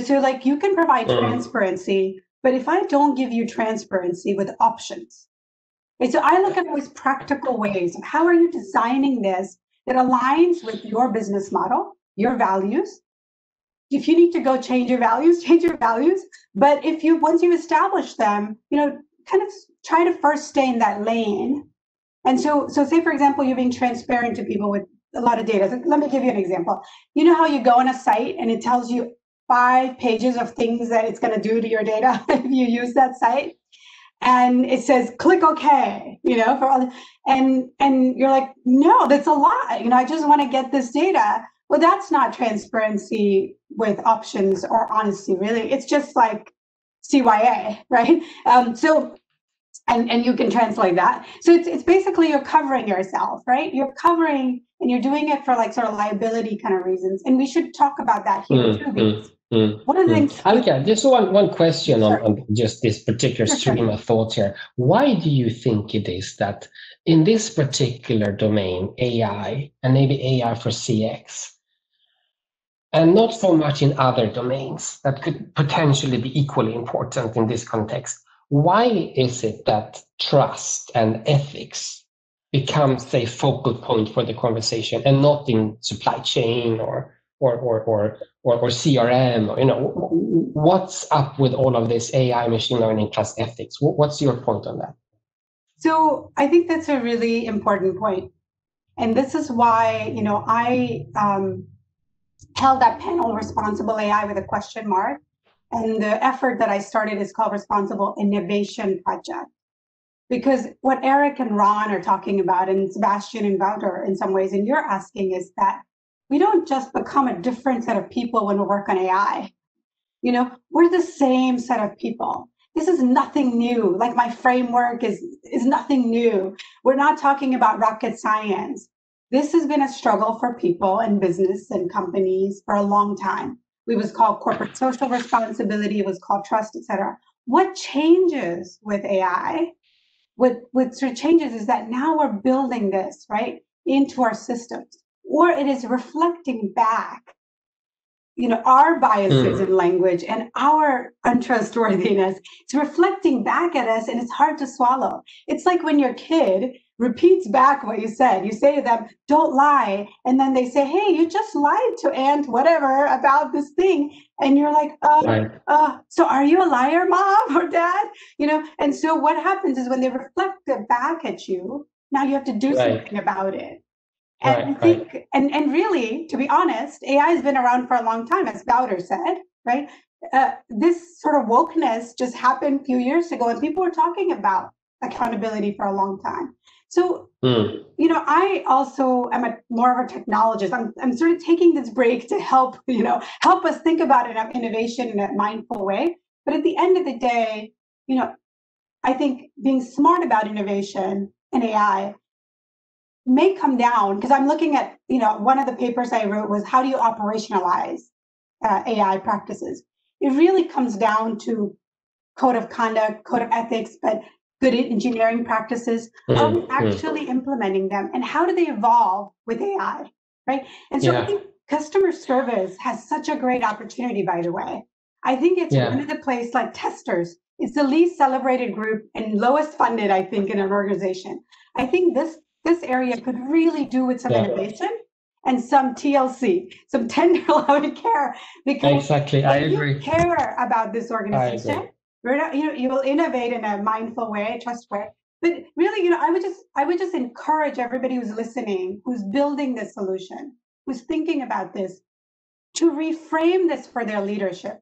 So like you can provide transparency, but if I don't give you transparency with options, and so I look at always practical ways of how are you designing this that aligns with your business model, your values. If you need to go change your values, change your values. But once you establish them, kind of try to first stay in that lane. And so say, for example, you're being transparent to people with a lot of data. So let me give you an example. You know how you go on a site and it tells you 5 pages of things that it's going to do to your data if you use that site? And it says, click OK, for all, and you're like, no, that's a lie. I just want to get this data. Well, that's not transparency with options or honesty, really. It's just like CYA, right? And you can translate that. So it's basically you're covering yourself, right? You're covering, and you're doing it for like sort of liability kind of reasons. And we should talk about that here too. One of the things. Alka, just one question on just this particular stream of thought here. Why do you think it is that in this particular domain, AI, and maybe AI for CX, and not so much in other domains that could potentially be equally important in this context, why is it that trust and ethics becomes a focal point for the conversation and not in supply chain or CRM? Or, what's up with all of this AI, machine learning plus ethics? What's your point on that? So I think that's a really important point. And this is why, I held that panel, Responsible AI, with a question mark. And the effort that I started is called Responsible Innovation Project. Because what Eric and Ron are talking about, and Sebastian and Wouter in some ways, and you're asking, is that we don't just become a different set of people when we work on AI. We're the same set of people. This is nothing new. Like, my framework is nothing new. We're not talking about rocket science. This has been a struggle for people and business and companies for a long time. It was called corporate social responsibility. It was called trust, etc. What changes with AI? What sort of changes is that now we're building this, right, into our systems, or it is reflecting back, our biases in language and our untrustworthiness. It's reflecting back at us, and it's hard to swallow. It's like when your kid repeats back what you said. You say to them, "Don't lie," and then they say, "Hey, you just lied to Aunt whatever about this thing," and you're like, so are you a liar, Mom or Dad?" And so what happens is when they reflect it back at you, now you have to do something about it. And I think, and really, to be honest, AI has been around for a long time, as Wouter said, right? This sort of wokeness just happened a few years ago, and people were talking about accountability for a long time. So, I also am more of a technologist. I'm sort of taking this break to help us think about innovation in a mindful way. But at the end of the day, I think being smart about innovation and AI may come down, because I'm looking at, one of the papers I wrote was how do you operationalize AI practices? It really comes down to code of conduct, code of ethics, but good engineering practices. Are we actually implementing them, and how do they evolve with AI, right? And so I think customer service has such a great opportunity, by the way. I think it's one of the places, like testers, it's the least celebrated group and lowest funded, I think, in an organization. I think this area could really do with some innovation and some TLC, some tender loving care, because exactly, I agree. You care about this organization. You will innovate in a mindful way, trust way. But really, I would just encourage everybody who's listening, who's building this solution, who's thinking about this, to reframe this for their leadership.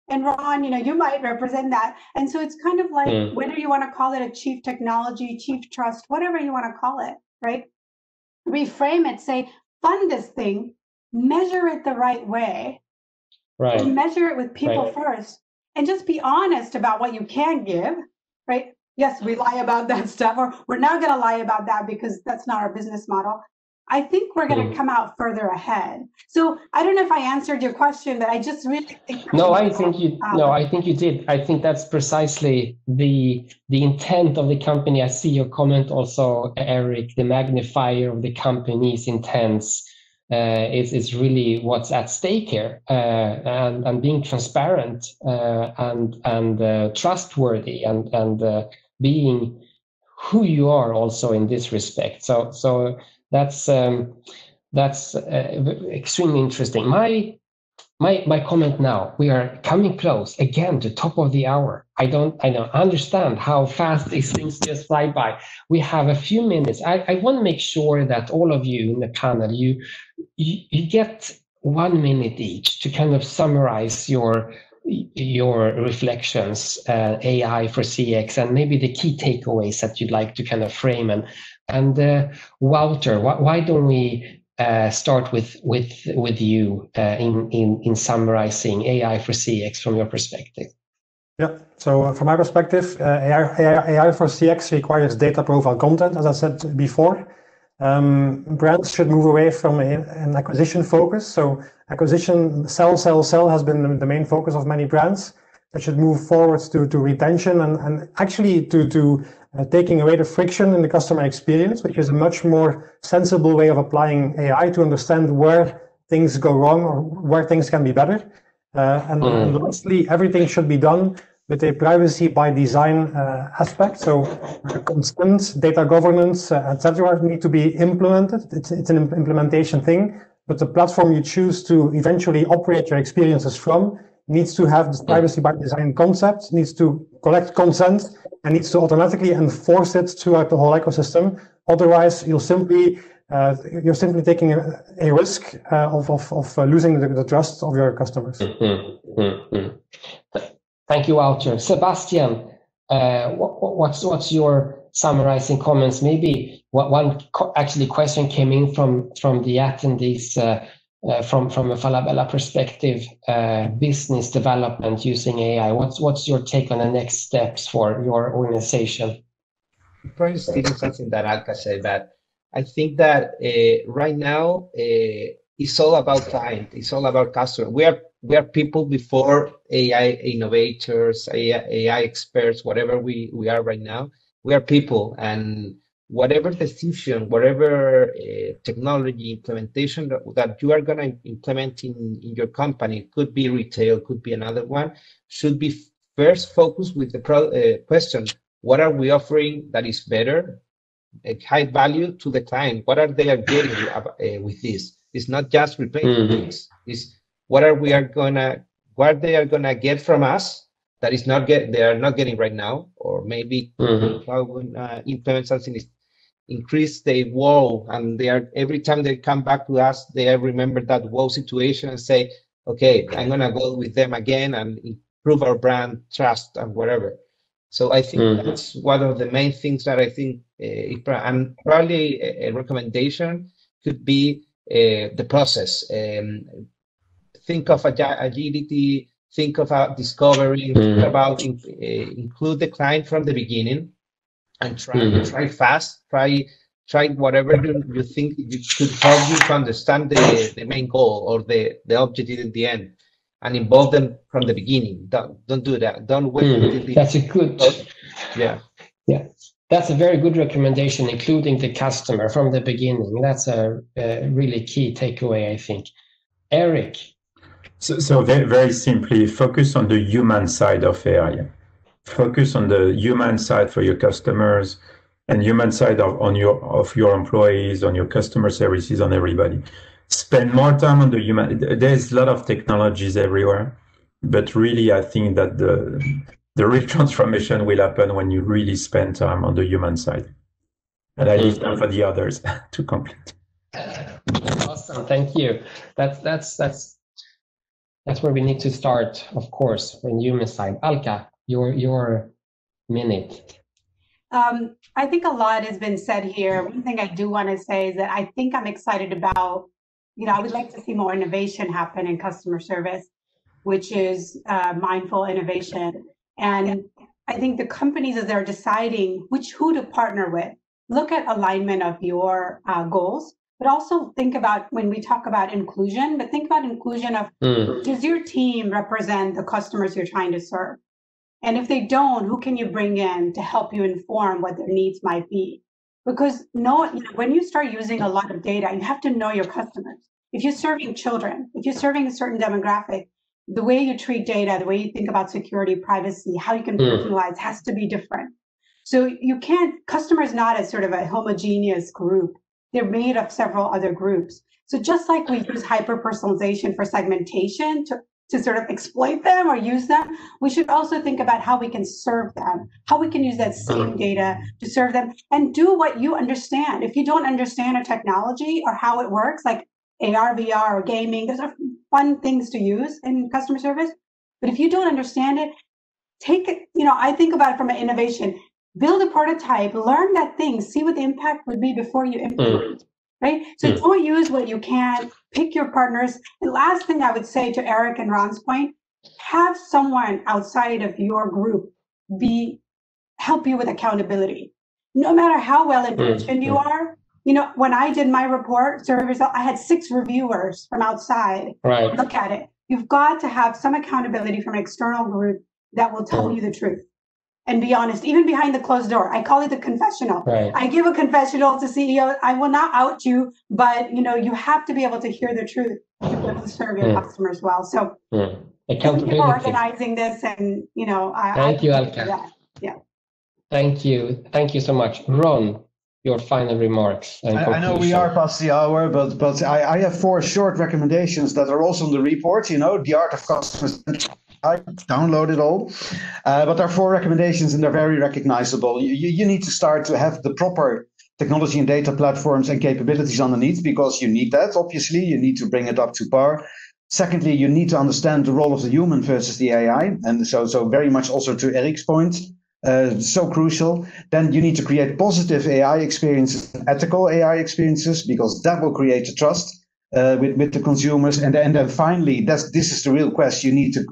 And Ron, you might represent that. And so it's kind of like, whether you want to call it a chief technology, chief trust, whatever you want to call it, right? Reframe it, say, fund this thing, measure it the right way, right? And measure it with people first, and just be honest about what you can give, right? Yes, we lie about that stuff, or we're not going to lie about that because that's not our business model. I think we're going to come out further ahead. So I don't know if I answered your question, but I just really think. No, I think you did. I think that's precisely the intent of the company. I see your comment also, Eric. The magnifier of the company's intents is really what's at stake here, and being transparent and trustworthy and being who you are also in this respect. So that's extremely interesting. My comment now, we are coming close again to top of the hour. I don't understand how fast these things just fly by. We have a few minutes. I want to make sure that all of you in the panel, you get 1 minute each to kind of summarize your reflections, AI for CX, and maybe the key takeaways that you'd like to kind of frame. And Wouter, why don't we start with you in summarizing AI for CX from your perspective? Yeah, so from my perspective, AI for CX requires data profile content, as I said before. Brands should move away from an acquisition focus. So acquisition, sell has been the main focus of many brands. That should move forward to retention and actually to taking away the friction in the customer experience, which is a much more sensible way of applying AI to understand where things go wrong or where things can be better. And lastly, everything should be done with a privacy by design aspect. So consent, data governance, etc. need to be implemented. It's an implementation thing, but the platform you choose to eventually operate your experiences from needs to have this privacy by design concept, needs to collect consent, and needs to automatically enforce it throughout the whole ecosystem. Otherwise, you're simply taking a risk of losing the trust of your customers. Thank you, Wouter. Sebastian, what's your summarizing comments? Maybe one actually question came in from the attendees from a Falabella perspective, business development using AI. What's your take on the next steps for your organization? Probably stealing something that Alka said, but I think that right now it's all about client. It's all about customer. We are people before AI innovators, AI experts, whatever we are right now. We are people, and whatever decision, whatever technology implementation that you are going to implement in your company, could be retail, could be another one, should be first focused with the question, what are we offering that is better, a high value to the client? What are they getting with this? It's not just replacing things. It's what they are gonna get from us that is they are not getting right now, or maybe how we implement something is increase the wow, and every time they come back to us, they remember that wow situation and say, okay, I'm gonna go with them again and improve our brand trust and whatever. So I think that's one of the main things that I think, and probably a recommendation could be the process. Think of agility, think about discovery, think about include the client from the beginning, and try fast, try whatever you think you could help you to understand the main goal or the objective at the end, and involve them from the beginning. Don't do that. Don't wait until the That's a good. Yeah. That's a very good recommendation, including the customer from the beginning. That's a really key takeaway, I think. Eric. So very, very simply, focus on the human side of AI. Focus on the human side for your customers, and human side of your employees, on your customer services, on everybody. Spend more time on the human. There's a lot of technologies everywhere, but really, I think that the real transformation will happen when you really spend time on the human side. And I leave time for the others to complete. Awesome, thank you. That's where we need to start, of course, on human side. Alka, your minute. I think a lot has been said here. One thing I do want to say is that I think I'm excited about, I would like to see more innovation happen in customer service, which is mindful innovation. And I think the companies, as they're deciding who to partner with, look at alignment of your goals, but also think about, when we talk about inclusion, but think about inclusion of, does your team represent the customers you're trying to serve? And if they don't, who can you bring in to help you inform what their needs might be? Because when you start using a lot of data, you have to know your customers. If you're serving children, if you're serving a certain demographic, the way you treat data, the way you think about security, privacy, how you can personalize has to be different. So customer is not a sort of a homogeneous group. They're made of several other groups. So just like we use hyper-personalization for segmentation to sort of exploit them or use them, we should also think about how we can serve them, how we can use that same data to serve them, and do what you understand. If you don't understand a technology or how it works, like AR, VR, or gaming, those are fun things to use in customer service. But if you don't understand it, take it, I think about it from an innovation. Build a prototype, learn that thing, see what the impact would be before you implement, right? So don't use what you can, pick your partners. The last thing I would say to Eric and Ron's point, have someone outside of your group help you with accountability. No matter how well intentioned you are, when I did my report, survey result, I had 6 reviewers from outside look at it. You've got to have some accountability from an external group that will tell you the truth. and be honest, even behind the closed door. I call it the confessional. Right. I give a confessional to CEO. I will not out you, but you have to be able to hear the truth to be able to serve your customers well. So thank you for organizing this, and thank you, Alka. Yeah. Thank you so much. Ron, your final remarks and conclusion. I know we are past the hour, but I have 4 short recommendations that are also in the report. The Art of Customers. I download it all, but there are 4 recommendations and they're very recognizable. You need to start to have the proper technology and data platforms and capabilities underneath, because you need that. Obviously, you need to bring it up to par. Secondly, you need to understand the role of the human versus the AI, and so very much also to Eric's point. So crucial. Then you need to create positive AI experiences, ethical AI experiences, because that will create the trust with the consumers. And then finally, this is the real quest. You need to,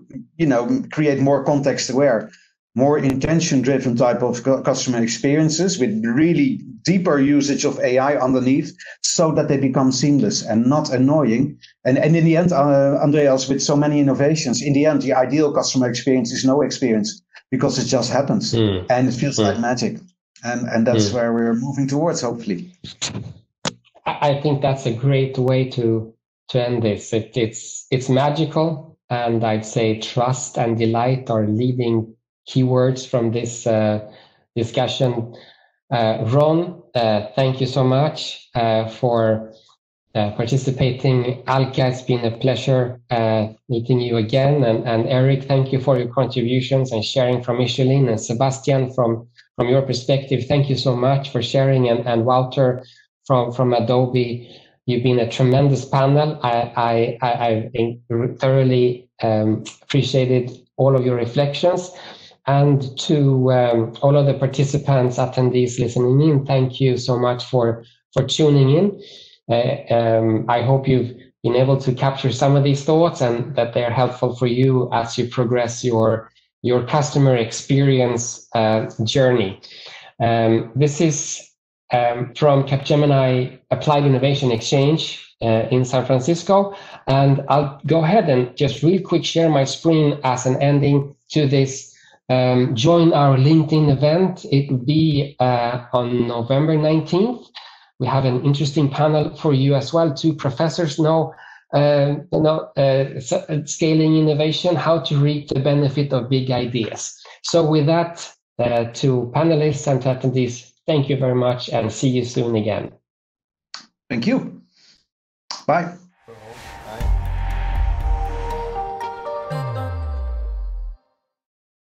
create more context-aware, more intention-driven type of customer experiences with really deeper usage of AI underneath, so that they become seamless and not annoying. And in the end, Andreas, with so many innovations, in the end, the ideal customer experience is no experience, because it just happens and it feels like magic. And that's where we're moving towards, hopefully. I think that's a great way to end this. It's magical, and I'd say trust and delight are leading keywords from this discussion. Ron, thank you so much for participating. Alka, it's been a pleasure meeting you again. And Eric, thank you for your contributions and sharing from Michelin. And Sebastian, from your perspective, thank you so much for sharing. And Walter from Adobe, you've been a tremendous panel. I thoroughly appreciated all of your reflections. And to all of the participants, attendees listening in, thank you so much for tuning in. I hope you've been able to capture some of these thoughts and that they're helpful for you as you progress your customer experience journey. This is from Capgemini Applied Innovation Exchange in San Francisco. And I'll go ahead and just real quick share my screen as an ending to this. Join our LinkedIn event. It will be on November 19th. We have an interesting panel for you as well. 2 professors know, scaling innovation, how to reap the benefit of big ideas. So with that, to panelists and to attendees, thank you very much and see you soon again. Thank you. Bye.